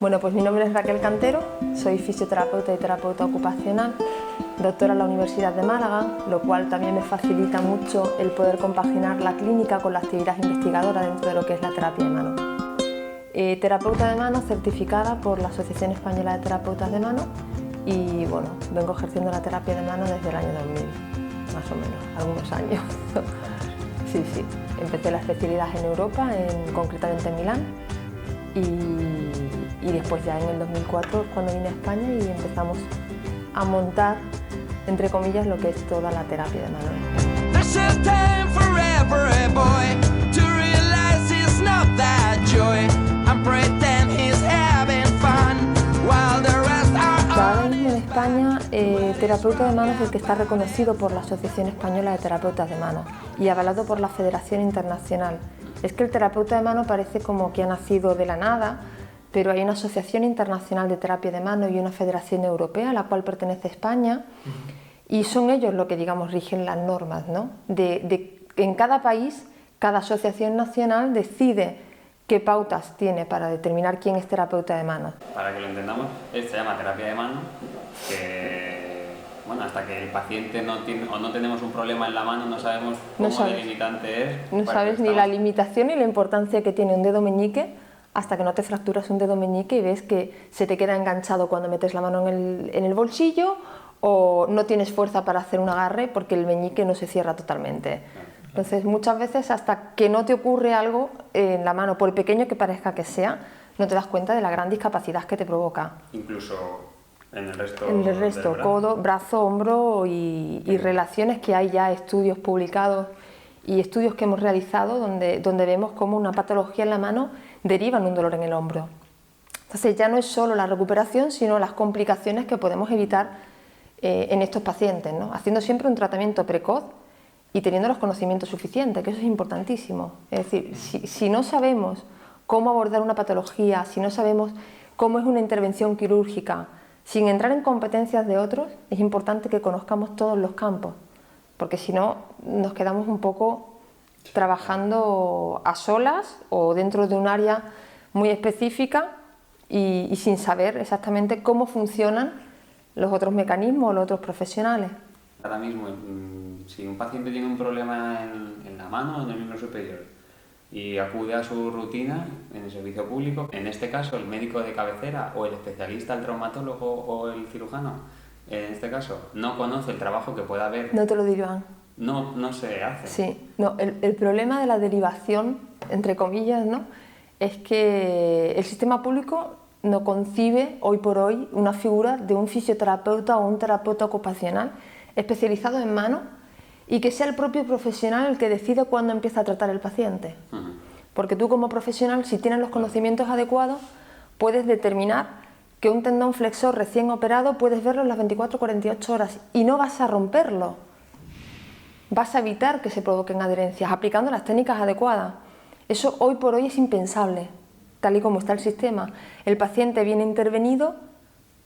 Bueno, pues mi nombre es Raquel Cantero, soy fisioterapeuta y terapeuta ocupacional, doctora en la Universidad de Málaga, lo cual también me facilita mucho el poder compaginar la clínica con la actividad investigadora dentro de lo que es la terapia de mano. Terapeuta de mano certificada por la Asociación Española de Terapeutas de Mano y bueno, vengo ejerciendo la terapia de mano desde el año 2000, más o menos, algunos años. Sí, empecé la especialidad en Europa, concretamente en Milán, y después ya en el 2004 cuando vine a España y empezamos a montar, entre comillas, lo que es toda la terapia de mano. Ahora mismo en España, terapeuta de mano es el que está reconocido por la Asociación Española de Terapeutas de Mano y avalado por la Federación Internacional. Es que el terapeuta de mano parece como que ha nacido de la nada, pero hay una Asociación Internacional de Terapia de Mano y una Federación Europea a la cual pertenece España y son ellos los que, digamos, rigen las normas, ¿no? En cada país, cada asociación nacional decide qué pautas tiene para determinar quién es terapeuta de mano. Para que lo entendamos, esto se llama terapia de mano, que bueno, hasta que el paciente no tenemos un problema en la mano, no sabemos cómo de limitante es. No sabes ni la limitación ni la importancia que tiene un dedo meñique hasta que no te fracturas un dedo meñique y ves que se te queda enganchado cuando metes la mano en el bolsillo o no tienes fuerza para hacer un agarre porque el meñique no se cierra totalmente. Entonces, muchas veces hasta que no te ocurre algo en la mano, por pequeño que parezca que sea, no te das cuenta de la gran discapacidad que te provoca. Incluso en el resto. En el resto, brazo. Codo, brazo, hombro y relaciones que hay ya estudios publicados y estudios que hemos realizado donde vemos cómo una patología en la mano deriva en un dolor en el hombro. Entonces ya no es solo la recuperación, sino las complicaciones que podemos evitar en estos pacientes, ¿no? Haciendo siempre un tratamiento precoz y teniendo los conocimientos suficientes, que eso es importantísimo. Es decir, si no sabemos cómo abordar una patología, si no sabemos cómo es una intervención quirúrgica, sin entrar en competencias de otros, es importante que conozcamos todos los campos, porque si no nos quedamos un poco trabajando a solas o dentro de un área muy específica y sin saber exactamente cómo funcionan los otros mecanismos o los otros profesionales. Ahora mismo, si un paciente tiene un problema en la mano o en el miembro superior y acude a su rutina en el servicio público, en este caso el médico de cabecera o el especialista, el traumatólogo o el cirujano, en este caso no conoce el trabajo que pueda haber. No te lo derivan. No se hace. Sí, no, el problema de la derivación, entre comillas, ¿no? Es que el sistema público no concibe hoy por hoy una figura de un fisioterapeuta o un terapeuta ocupacional especializado en mano y que sea el propio profesional el que decide cuándo empieza a tratar el paciente. Porque tú como profesional, si tienes los conocimientos adecuados, puedes determinar que un tendón flexor recién operado puedes verlo en las 24 o 48 horas y no vas a romperlo. Vas a evitar que se provoquen adherencias aplicando las técnicas adecuadas. Eso hoy por hoy es impensable, tal y como está el sistema. El paciente viene intervenido,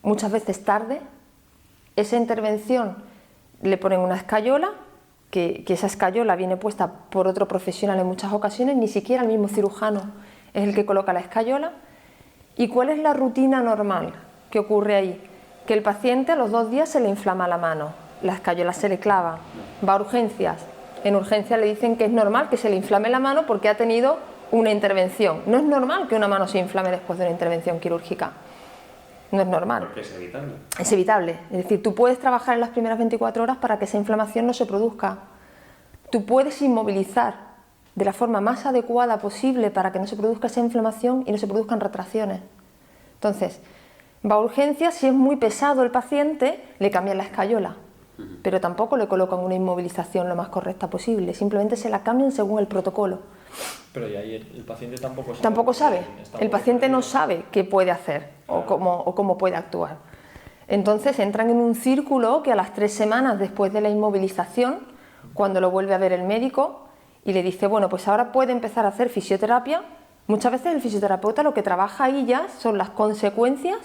muchas veces tarde, esa intervención le ponen una escayola, que esa escayola viene puesta por otro profesional en muchas ocasiones, ni siquiera el mismo cirujano es el que coloca la escayola. ¿Y cuál es la rutina normal que ocurre ahí? Que el paciente a los 2 días se le inflama la mano, la escayola se le clava, va a urgencias. En urgencias le dicen que es normal que se le inflame la mano porque ha tenido una intervención. No es normal que una mano se inflame después de una intervención quirúrgica. No es normal. Porque es evitable. Es evitable. Es decir, tú puedes trabajar en las primeras 24 horas para que esa inflamación no se produzca. Tú puedes inmovilizar de la forma más adecuada posible para que no se produzca esa inflamación y no se produzcan retracciones. Entonces, va a urgencias, si es muy pesado el paciente, le cambian la escayola, pero tampoco le colocan una inmovilización lo más correcta posible, simplemente se la cambian según el protocolo. Pero y ahí el paciente tampoco sabe. Tampoco sabe. El paciente no sabe qué puede hacer o cómo puede actuar. Entonces entran en un círculo que a las 3 semanas después de la inmovilización, cuando lo vuelve a ver el médico y le dice, bueno, pues ahora puede empezar a hacer fisioterapia, muchas veces el fisioterapeuta lo que trabaja ahí ya son las consecuencias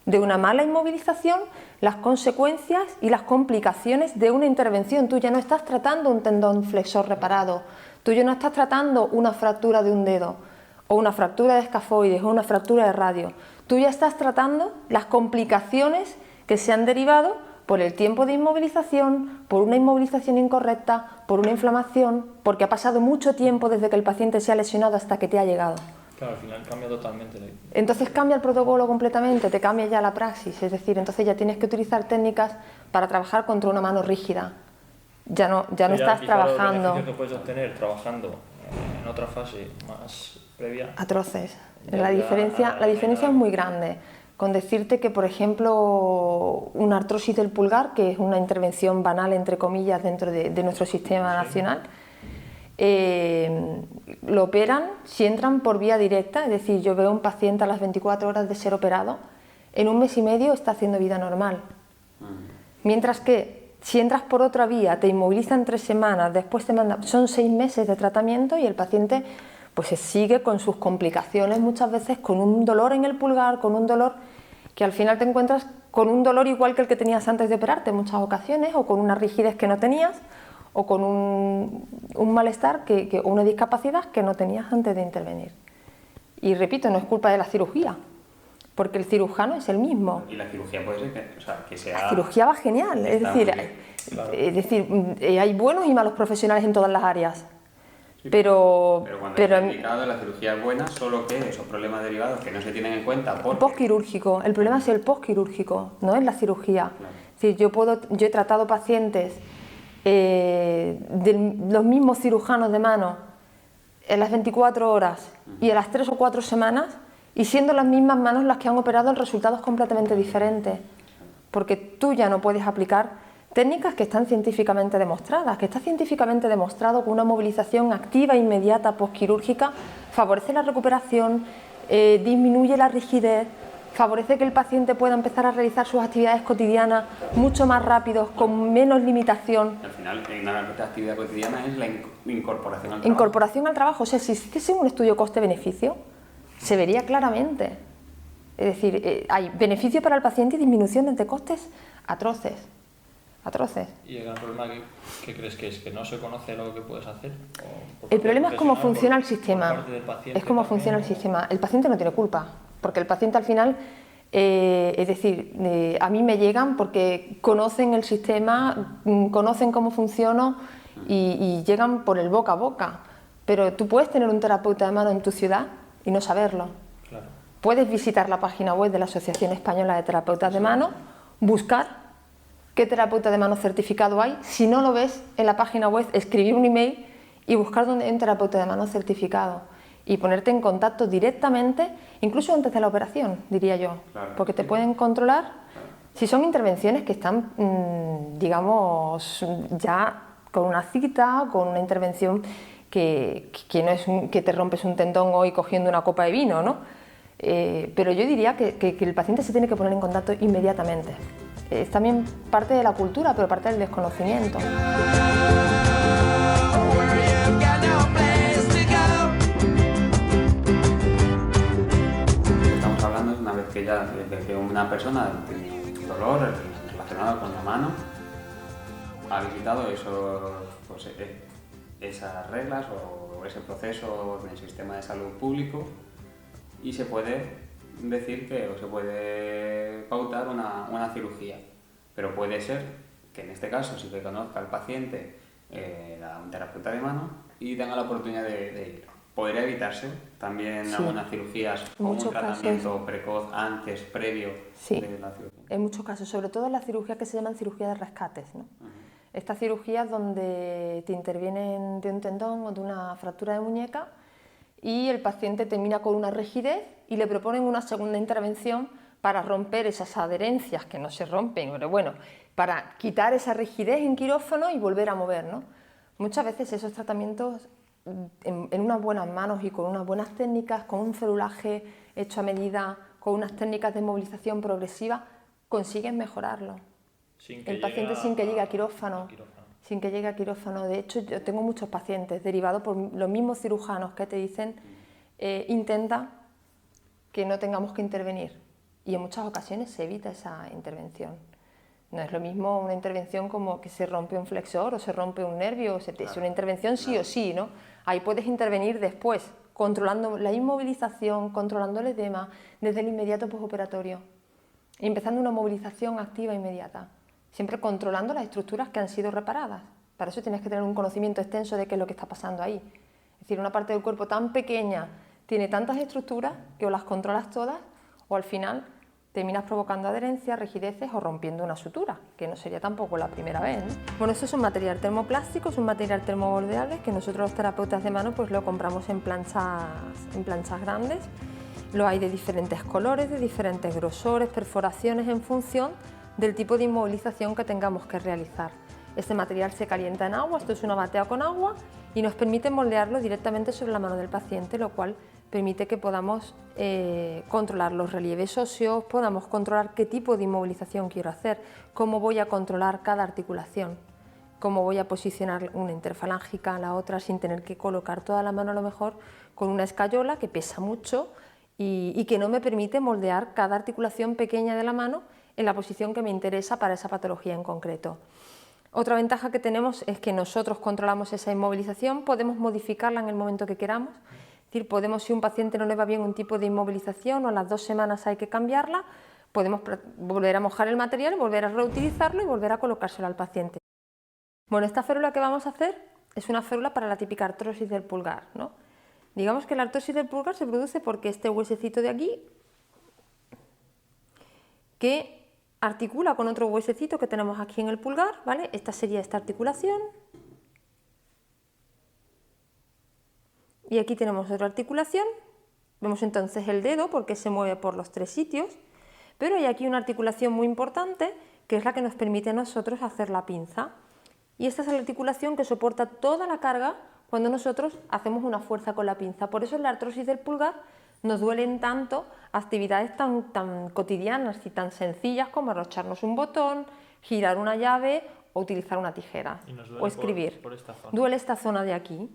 de una mala inmovilización, las consecuencias y las complicaciones de una intervención. Tú ya no estás tratando un tendón flexor reparado, tú ya no estás tratando una fractura de un dedo o una fractura de escafoides o una fractura de radio. Tú ya estás tratando las complicaciones que se han derivado por el tiempo de inmovilización, por una inmovilización incorrecta, por una inflamación, porque ha pasado mucho tiempo desde que el paciente se ha lesionado hasta que te ha llegado. Claro, al final cambia totalmente. Entonces cambia el protocolo completamente, te cambia ya la praxis, es decir, entonces ya tienes que utilizar técnicas para trabajar contra una mano rígida. Ya no estás trabajando. Los beneficios que puedes obtener trabajando en otra fase más previa. Atroces. La diferencia es muy grande. Con decirte que, por ejemplo, una artrosis del pulgar, que es una intervención banal, entre comillas, dentro de nuestro sistema nacional, lo operan si entran por vía directa, es decir, yo veo a un paciente a las 24 horas de ser operado, en un mes y medio está haciendo vida normal. Mientras que si entras por otra vía, te inmovilizan 3 semanas, después te mandan, son 6 meses de tratamiento y el paciente pues se sigue con sus complicaciones, muchas veces con un dolor en el pulgar, con un dolor que al final te encuentras con un dolor igual que el que tenías antes de operarte en muchas ocasiones, o con una rigidez que no tenías, o con un malestar o una discapacidad que no tenías antes de intervenir. Y repito, no es culpa de la cirugía, porque el cirujano es el mismo. Y la cirugía puede ser que sea... La cirugía va genial, es decir, hay buenos y malos profesionales en todas las áreas. Sí, pero cuando está indicado, la cirugía es buena, solo que esos problemas derivados que no se tienen en cuenta por... Postquirúrgico, el problema es el postquirúrgico, no es la cirugía. Claro. Es decir, yo he tratado pacientes de los mismos cirujanos de mano en las 24 horas y a las 3 o 4 semanas, y siendo las mismas manos las que han operado, el resultado es completamente diferente, porque tú ya no puedes aplicar técnicas que están científicamente demostradas, que está científicamente demostrado que una movilización activa e inmediata postquirúrgica favorece la recuperación, disminuye la rigidez, favorece que el paciente pueda empezar a realizar sus actividades cotidianas mucho más rápido, con menos limitación. Al final, una actividad cotidiana es la incorporación al trabajo. Incorporación al trabajo, o sea, si hiciese un estudio coste-beneficio, se vería claramente. Es decir, hay beneficio para el paciente y disminución de costes atroces. ¿Y el gran problema que crees que es? ¿Que no se conoce lo que puedes hacer? El problema es cómo funciona el sistema. Es cómo funciona el sistema. El paciente no tiene culpa, porque el paciente al final, es decir, a mí me llegan porque conocen el sistema, conocen cómo funciona y llegan por el boca a boca. Pero tú puedes tener un terapeuta de mano en tu ciudad y no saberlo. Claro. Puedes visitar la página web de la Asociación Española de Terapeutas de Mano, buscar qué terapeuta de mano certificado hay. Si no lo ves en la página web, escribir un email y buscar dónde hay un terapeuta de mano certificado y ponerte en contacto directamente, incluso antes de la operación, diría yo, claro, porque te pueden controlar si son intervenciones que están, digamos, ya con una cita, con una intervención que no es que te rompes un tendón hoy cogiendo una copa de vino, ¿no? Pero yo diría que el paciente se tiene que poner en contacto inmediatamente. Es también parte de la cultura, pero parte del desconocimiento. Estamos hablando de una vez que ya que una persona tiene un dolor relacionado con la mano, ha visitado esas reglas o ese proceso en el sistema de salud público y se puede decir o se puede pautar una cirugía, pero puede ser que en este caso sí que conozca al paciente un terapeuta de mano y tenga la oportunidad de ir. Podría evitarse también algunas cirugías o un tratamiento precoz antes, previo de la cirugía. En muchos casos, sobre todo en las cirugías que se llaman cirugía de rescates, ¿no? Estas cirugías donde te intervienen de un tendón o de una fractura de muñeca y el paciente termina con una rigidez y le proponen una segunda intervención para romper esas adherencias que no se rompen, pero bueno, para quitar esa rigidez en quirófano y volver a mover, ¿no? Muchas veces esos tratamientos en unas buenas manos y con unas buenas técnicas, con un celulaje hecho a medida, con unas técnicas de movilización progresiva, consiguen mejorarlo. El paciente sin que llegue a quirófano. Sin que llegue a quirófano. De hecho, yo tengo muchos pacientes derivados por los mismos cirujanos que te dicen intenta que no tengamos que intervenir. Y en muchas ocasiones se evita esa intervención. No es lo mismo una intervención como que se rompe un flexor o se rompe un nervio, es una intervención sí o sí, ¿no? Ahí puedes intervenir después, controlando la inmovilización, controlando el edema desde el inmediato postoperatorio y empezando una movilización activa inmediata, siempre controlando las estructuras que han sido reparadas. Para eso tienes que tener un conocimiento extenso de qué es lo que está pasando ahí. Es decir, una parte del cuerpo tan pequeña tiene tantas estructuras que o las controlas todas o al final terminas provocando adherencias, rigideces o rompiendo una sutura, que no sería tampoco la primera vez, ¿no? Bueno, esto es un material termoplástico, es un material termomoldeable que nosotros los terapeutas de mano pues lo compramos en planchas grandes. Lo hay de diferentes colores, de diferentes grosores, perforaciones en función del tipo de inmovilización que tengamos que realizar. Este material se calienta en agua, esto es una batea con agua y nos permite moldearlo directamente sobre la mano del paciente, lo cual permite que podamos controlar los relieves óseos, podamos controlar qué tipo de inmovilización quiero hacer, cómo voy a controlar cada articulación, cómo voy a posicionar una interfalángica a la otra sin tener que colocar toda la mano a lo mejor con una escayola que pesa mucho y que no me permite moldear cada articulación pequeña de la mano en la posición que me interesa para esa patología en concreto. Otra ventaja que tenemos es que nosotros controlamos esa inmovilización, podemos modificarla en el momento que queramos. Es decir, podemos, si un paciente no le va bien un tipo de inmovilización o a las 2 semanas hay que cambiarla, podemos volver a mojar el material, volver a reutilizarlo y volver a colocárselo al paciente. Bueno, esta férula que vamos a hacer es una férula para la típica artrosis del pulgar, ¿no? Digamos que la artrosis del pulgar se produce porque este huesecito de aquí, que articula con otro huesecito que tenemos aquí en el pulgar, ¿vale? Esta sería esta articulación. Y aquí tenemos otra articulación, vemos entonces el dedo porque se mueve por los 3 sitios, pero hay aquí una articulación muy importante que es la que nos permite a nosotros hacer la pinza. Y esta es la articulación que soporta toda la carga cuando nosotros hacemos una fuerza con la pinza. Por eso en la artrosis del pulgar nos duelen tanto actividades tan cotidianas y tan sencillas como arrocharnos un botón, girar una llave o utilizar una tijera o escribir. Por esta zona. Duele esta zona de aquí.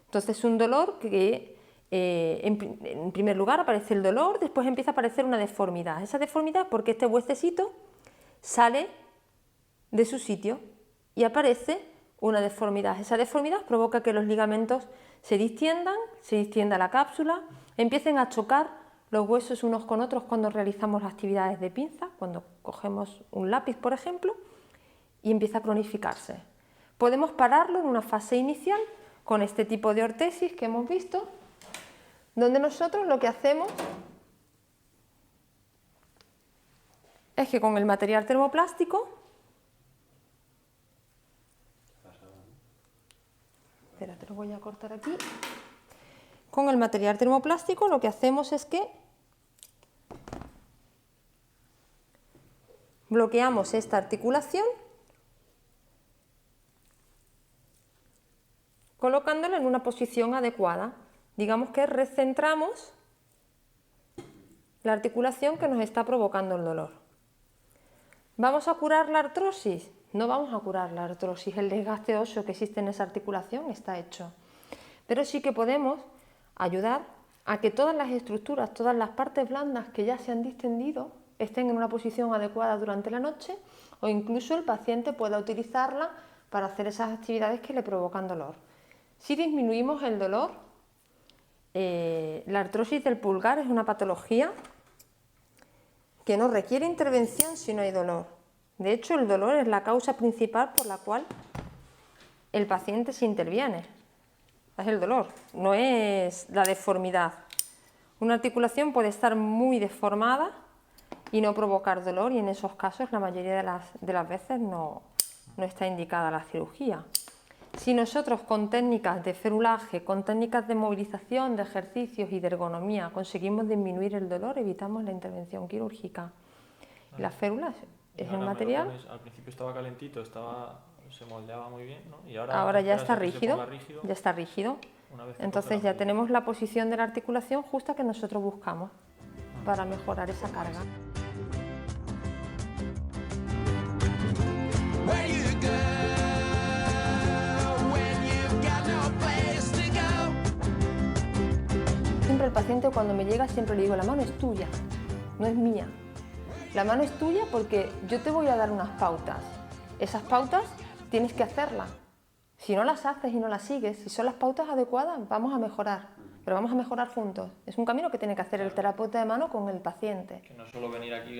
Entonces es un dolor que en primer lugar aparece el dolor, después empieza a aparecer una deformidad. Esa deformidad es porque este huesecito sale de su sitio y aparece una deformidad. Esa deformidad provoca que los ligamentos se distienda la cápsula, empiecen a chocar los huesos unos con otros cuando realizamos las actividades de pinza, cuando cogemos un lápiz, por ejemplo, y empieza a cronificarse. Podemos pararlo en una fase inicial con este tipo de ortesis que hemos visto, donde nosotros lo que hacemos es que con el material termoplástico, espera, te lo voy a cortar aquí, con el material termoplástico lo que hacemos es que bloqueamos esta articulación colocándola en una posición adecuada. Digamos que recentramos la articulación que nos está provocando el dolor. ¿Vamos a curar la artrosis? No vamos a curar la artrosis, el desgaste óseo que existe en esa articulación está hecho. Pero sí que podemos ayudar a que todas las estructuras, todas las partes blandas que ya se han distendido estén en una posición adecuada durante la noche o incluso el paciente pueda utilizarla para hacer esas actividades que le provocan dolor. Si disminuimos el dolor, la artrosis del pulgar es una patología que no requiere intervención si no hay dolor. De hecho, el dolor es la causa principal por la cual el paciente se interviene. Es el dolor, no es la deformidad. Una articulación puede estar muy deformada y no provocar dolor, y en esos casos la mayoría de las veces no está indicada la cirugía. Si nosotros con técnicas de ferulaje, con técnicas de movilización, de ejercicios y de ergonomía conseguimos disminuir el dolor, evitamos la intervención quirúrgica. La férula es el material. Al principio estaba calentito, se moldeaba muy bien, ¿no? Y ahora ya está rígido, ya está rígido. Entonces ya tenemos la posición de la articulación justa que nosotros buscamos para mejorar esa carga. Siempre el paciente cuando me llega siempre le digo, la mano es tuya, no es mía. La mano es tuya porque yo te voy a dar unas pautas. Esas pautas tienes que hacerlas. Si no las haces y no las sigues, si son las pautas adecuadas, vamos a mejorar. Lo pero vamos a mejorar juntos. Es un camino que tiene que hacer el terapeuta de mano con el paciente. Que no solo venir aquí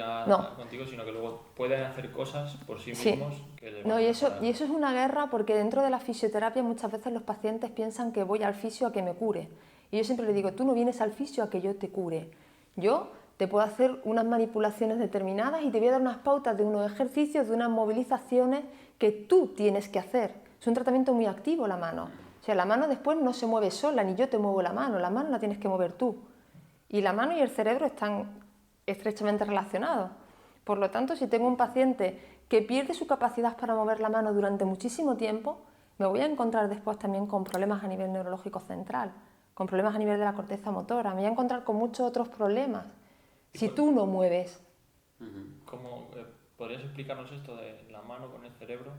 contigo, sino que luego pueden hacer cosas por sí mismos. Que les van a mejorar. Y eso es una guerra, porque dentro de la fisioterapia muchas veces los pacientes piensan que voy al fisio a que me cure. Y yo siempre les digo, tú no vienes al fisio a que yo te cure. Yo te puedo hacer unas manipulaciones determinadas y te voy a dar unas pautas de unos ejercicios, de unas movilizaciones que tú tienes que hacer. Es un tratamiento muy activo la mano. O sea, la mano después no se mueve sola, ni yo te muevo la mano la tienes que mover tú. Y la mano y el cerebro están estrechamente relacionados. Por lo tanto, si tengo un paciente que pierde su capacidad para mover la mano durante muchísimo tiempo, me voy a encontrar después también con problemas a nivel neurológico central, con problemas a nivel de la corteza motora, me voy a encontrar con muchos otros problemas si tú no mueves. ¿Podrías explicarnos esto de la mano con el cerebro?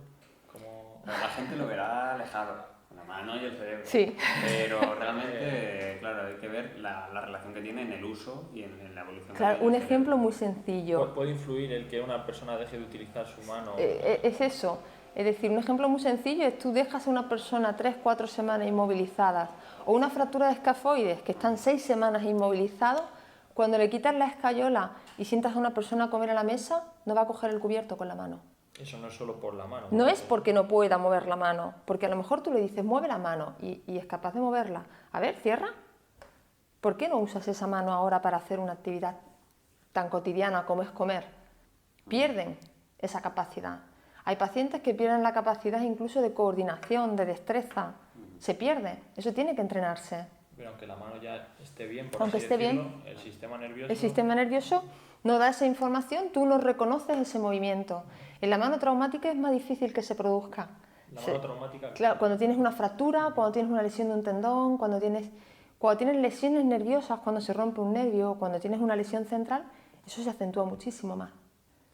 La gente lo verá alejado, la mano y el cerebro. Sí. Pero realmente, claro, hay que ver la relación que tiene en el uso y en la evolución. Claro, un ejemplo muy sencillo. ¿Puede influir el que una persona deje de utilizar su mano? Es eso. Es decir, un ejemplo muy sencillo es tú dejas a una persona 3-4 semanas inmovilizadas o una fractura de escafoides que están 6 semanas inmovilizados, cuando le quitas la escayola y sientas a una persona comer a la mesa, no va a coger el cubierto con la mano. Eso no es solo por la mano. No es porque no pueda mover la mano, porque a lo mejor tú le dices mueve la mano y es capaz de moverla. A ver, cierra. ¿Por qué no usas esa mano ahora para hacer una actividad tan cotidiana como es comer? Pierden esa capacidad. Hay pacientes que pierden la capacidad incluso de coordinación, de destreza. Se pierde. Eso tiene que entrenarse. Pero aunque la mano ya esté bien, el sistema nervioso no da esa información, tú no reconoces ese movimiento. En la mano traumática es más difícil que se produzca. La mano traumática. Claro, cuando tienes una fractura, cuando tienes una lesión de un tendón, cuando tienes lesiones nerviosas, cuando se rompe un nervio, cuando tienes una lesión central, eso se acentúa muchísimo más.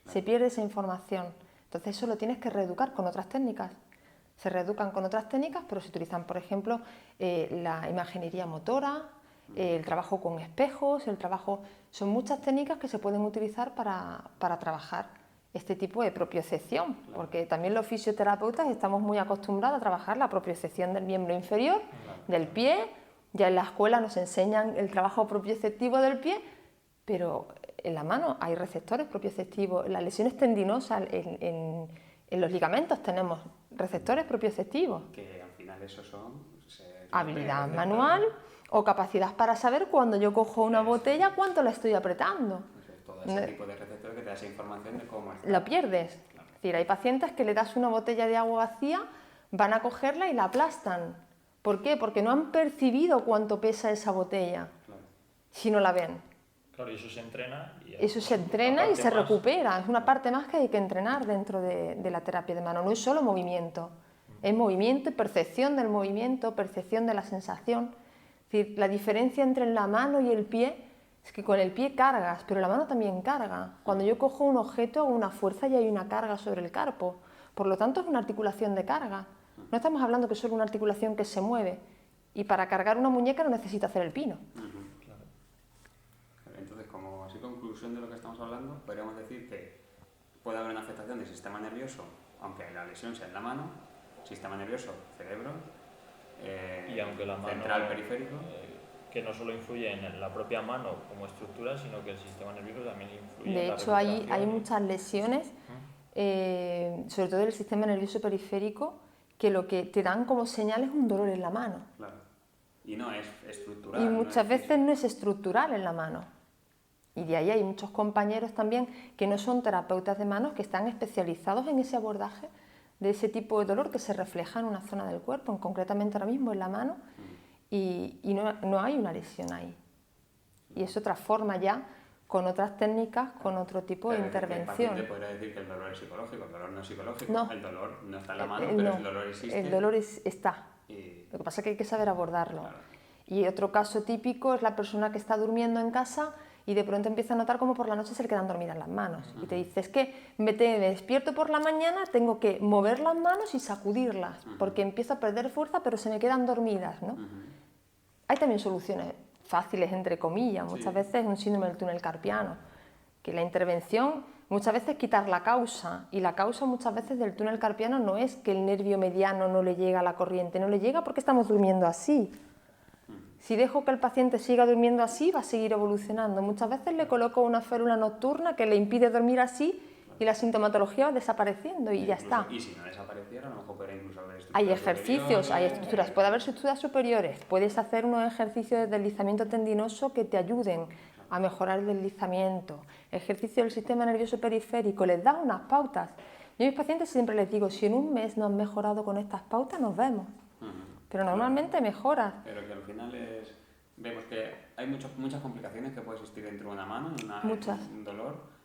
Se pierde esa información. Entonces eso lo tienes que reeducar con otras técnicas. Se reeducan con otras técnicas, pero se utilizan, por ejemplo, la imaginería motora, el trabajo con espejos, son muchas técnicas que se pueden utilizar para trabajar este tipo de propiocepción, porque también los fisioterapeutas estamos muy acostumbrados a trabajar la propiocepción del miembro inferior, del pie. Ya en la escuela nos enseñan el trabajo propioceptivo del pie, pero en la mano hay receptores propioceptivos. En las lesiones tendinosas, en los ligamentos tenemos receptores propioceptivos. Que al final esos son habilidad manual o capacidad para saber cuando yo cojo una botella cuánto la estoy apretando. Todo ese tipo de receptores que te da esa información de cómo está. Lo pierdes. Claro. Es decir, hay pacientes que le das una botella de agua vacía, van a cogerla y la aplastan. ¿Por qué? Porque no han percibido cuánto pesa esa botella, si no la ven. Claro, y eso se entrena. Eso se entrena y se recupera. Es una parte más que hay que entrenar dentro de la terapia de mano. No es solo movimiento. Es movimiento y percepción del movimiento, percepción de la sensación. Es decir, la diferencia entre la mano y el pie es que con el pie cargas, pero la mano también carga. Cuando yo cojo un objeto o una fuerza ya hay una carga sobre el carpo. Por lo tanto, es una articulación de carga. No estamos hablando que es solo una articulación que se mueve. Y para cargar una muñeca no necesita hacer el pino. Entonces, como así conclusión de lo que estamos hablando, podríamos decir que puede haber una afectación del sistema nervioso, aunque la lesión sea en la mano, sistema nervioso, cerebro, y aunque la mano, central, periférico. Que no solo influye en la propia mano como estructura, sino que el sistema nervioso también influye en la recuperación. De hecho, hay muchas lesiones, sobre todo del sistema nervioso periférico, que lo que te dan como señal es un dolor en la mano. Claro. Y no es estructural. Y muchas veces no es estructural en la mano. Y de ahí hay muchos compañeros también que no son terapeutas de manos, que están especializados en ese abordaje de ese tipo de dolor que se refleja en una zona del cuerpo, concretamente ahora mismo en la mano, y no hay una lesión ahí. Y eso transforma ya con otras técnicas, con otro tipo de intervención. El paciente podría decir que el dolor es psicológico, el dolor no es psicológico, no. El dolor no está en la mano, pero el dolor existe. El dolor está, lo que pasa es que hay que saber abordarlo. Claro. Y otro caso típico es la persona que está durmiendo en casa y de pronto empieza a notar como por la noche se le quedan dormidas las manos. Y te dice, es que me despierto por la mañana, tengo que mover las manos y sacudirlas, porque empiezo a perder fuerza, pero se me quedan dormidas, ¿no? Hay también soluciones fáciles, entre comillas, muchas veces es un síndrome del túnel carpiano, que la intervención muchas veces es quitar la causa, y la causa muchas veces del túnel carpiano no es que el nervio mediano no le llega a la corriente, no le llega porque estamos durmiendo así, Si dejo que el paciente siga durmiendo así, va a seguir evolucionando. Muchas veces le coloco una férula nocturna que le impide dormir así y la sintomatología va desapareciendo y ya está. Y si no desapareciera, a lo mejor podría incluso haber hay ejercicios, hay estructuras, puede haber estructuras superiores, puedes hacer unos ejercicios de deslizamiento tendinoso que te ayuden a mejorar el deslizamiento, ejercicio del sistema nervioso periférico, les das unas pautas. Yo a mis pacientes siempre les digo, si en un mes no han mejorado con estas pautas, nos vemos. Pero normalmente mejoras. Pero que al final vemos que hay muchas complicaciones que puede existir dentro de una mano, un dolor.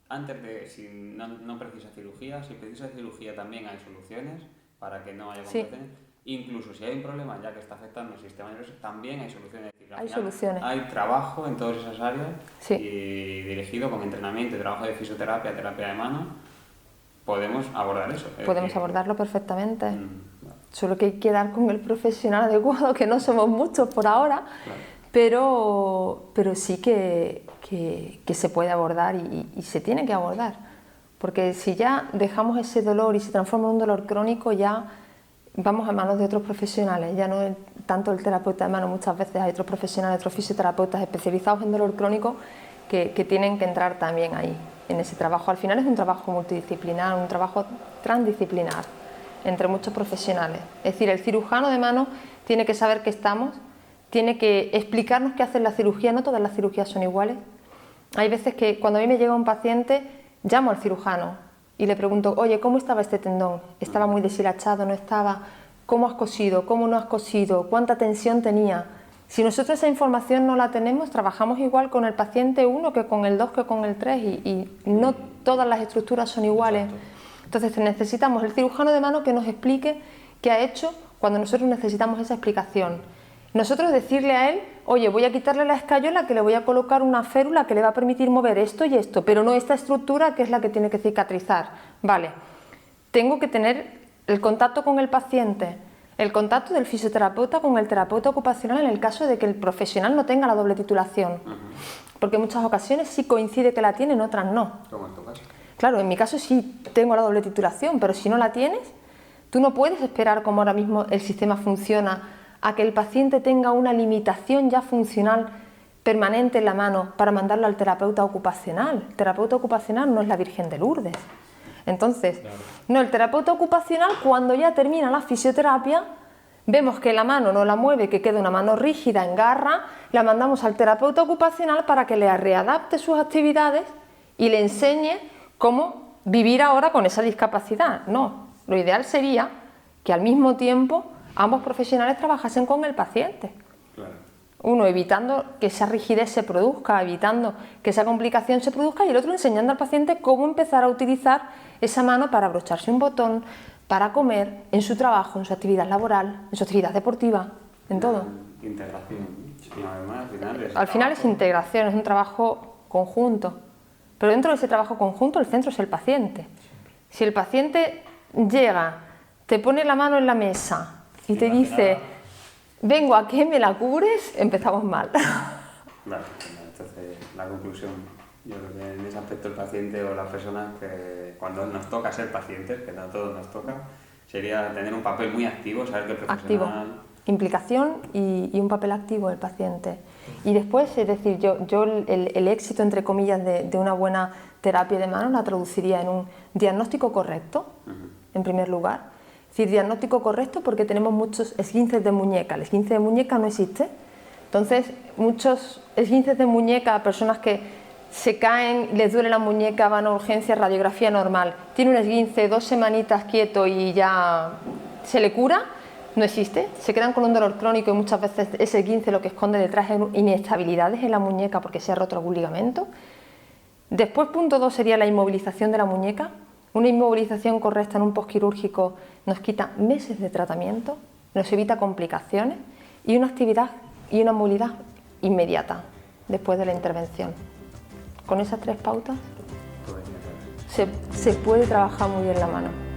Antes de, si no precisa cirugía, si precisa cirugía también hay soluciones para que no haya complicaciones. Sí. Incluso si hay un problema ya que está afectando el sistema nervioso, también hay soluciones. Hay soluciones. Hay trabajo en todas esas áreas y dirigido con entrenamiento y trabajo de fisioterapia, terapia de mano, podemos abordar eso. Podemos abordarlo perfectamente. Solo que hay que dar con el profesional adecuado, que no somos muchos por ahora, claro. pero sí que se puede abordar y se tiene que abordar. Porque si ya dejamos ese dolor y se transforma en un dolor crónico, ya vamos a manos de otros profesionales, ya no es tanto el terapeuta de mano, muchas veces hay otros profesionales, otros fisioterapeutas especializados en dolor crónico que tienen que entrar también ahí, en ese trabajo. Al final es un trabajo multidisciplinar, un trabajo transdisciplinar entre muchos profesionales. Es decir, el cirujano de mano tiene que saber que estamos, tiene que explicarnos qué hace la cirugía, no todas las cirugías son iguales. Hay veces que cuando a mí me llega un paciente, llamo al cirujano y le pregunto, oye, ¿cómo estaba este tendón? ¿Estaba muy deshilachado? ¿No estaba? ¿Cómo has cosido? ¿Cómo no has cosido? ¿Cuánta tensión tenía? Si nosotros esa información no la tenemos, trabajamos igual con el paciente 1 que con el 2 que con el 3 y no todas las estructuras son iguales. Exacto. Entonces necesitamos el cirujano de mano que nos explique qué ha hecho cuando nosotros necesitamos esa explicación. Nosotros decirle a él, oye, voy a quitarle la escayola, que le voy a colocar una férula que le va a permitir mover esto y esto, pero no esta estructura que es la que tiene que cicatrizar. Vale, tengo que tener el contacto con el paciente, el contacto del fisioterapeuta con el terapeuta ocupacional en el caso de que el profesional no tenga la doble titulación. Porque en muchas ocasiones sí coincide que la tiene, en otras no. ¿Cómo es tu caso? Claro, en mi caso sí tengo la doble titulación, pero si no la tienes, tú no puedes esperar, como ahora mismo el sistema funciona, a que el paciente tenga una limitación ya funcional permanente en la mano para mandarlo al terapeuta ocupacional. El terapeuta ocupacional no es la Virgen de Lourdes. Entonces, no, el terapeuta ocupacional, cuando ya termina la fisioterapia, vemos que la mano no la mueve, que queda una mano rígida, en garra, la mandamos al terapeuta ocupacional para que le readapte sus actividades y le enseñe cómo vivir ahora con esa discapacidad. No, lo ideal sería que al mismo tiempo ambos profesionales trabajasen con el paciente. Claro. Uno evitando que esa rigidez se produzca, evitando que esa complicación se produzca, y el otro enseñando al paciente cómo empezar a utilizar esa mano para abrocharse un botón, para comer, en su trabajo, en su actividad laboral, en su actividad deportiva, en todo. Integración. Al final es integración, es un trabajo conjunto. Pero dentro de ese trabajo conjunto el centro es el paciente. Si el paciente llega, te pone la mano en la mesa y te dice, vengo a que me la cubres, empezamos mal. Vale, entonces la conclusión, yo creo que en ese aspecto el paciente o las personas que cuando nos toca ser pacientes, que no a todos nos toca, sería tener un papel muy activo, saber que el profesional... Activo. Implicación y un papel activo del paciente. Y después, es decir, yo el éxito, entre comillas, de una buena terapia de mano la traduciría en un diagnóstico correcto, en primer lugar. Es decir, diagnóstico correcto porque tenemos muchos esguinces de muñeca. El esguince de muñeca no existe. Entonces, muchos esguinces de muñeca, personas que se caen, les duele la muñeca, van a urgencias, radiografía normal. Tiene un esguince, 2 semanitas quieto y ya se le cura. No existe, se quedan con un dolor crónico y muchas veces ese esguince lo que esconde detrás es inestabilidades en la muñeca porque se ha roto algún ligamento. Después, punto 2 sería la inmovilización de la muñeca. Una inmovilización correcta en un posquirúrgico nos quita meses de tratamiento, nos evita complicaciones y una actividad y una movilidad inmediata después de la intervención. Con esas 3 pautas se puede trabajar muy bien la mano.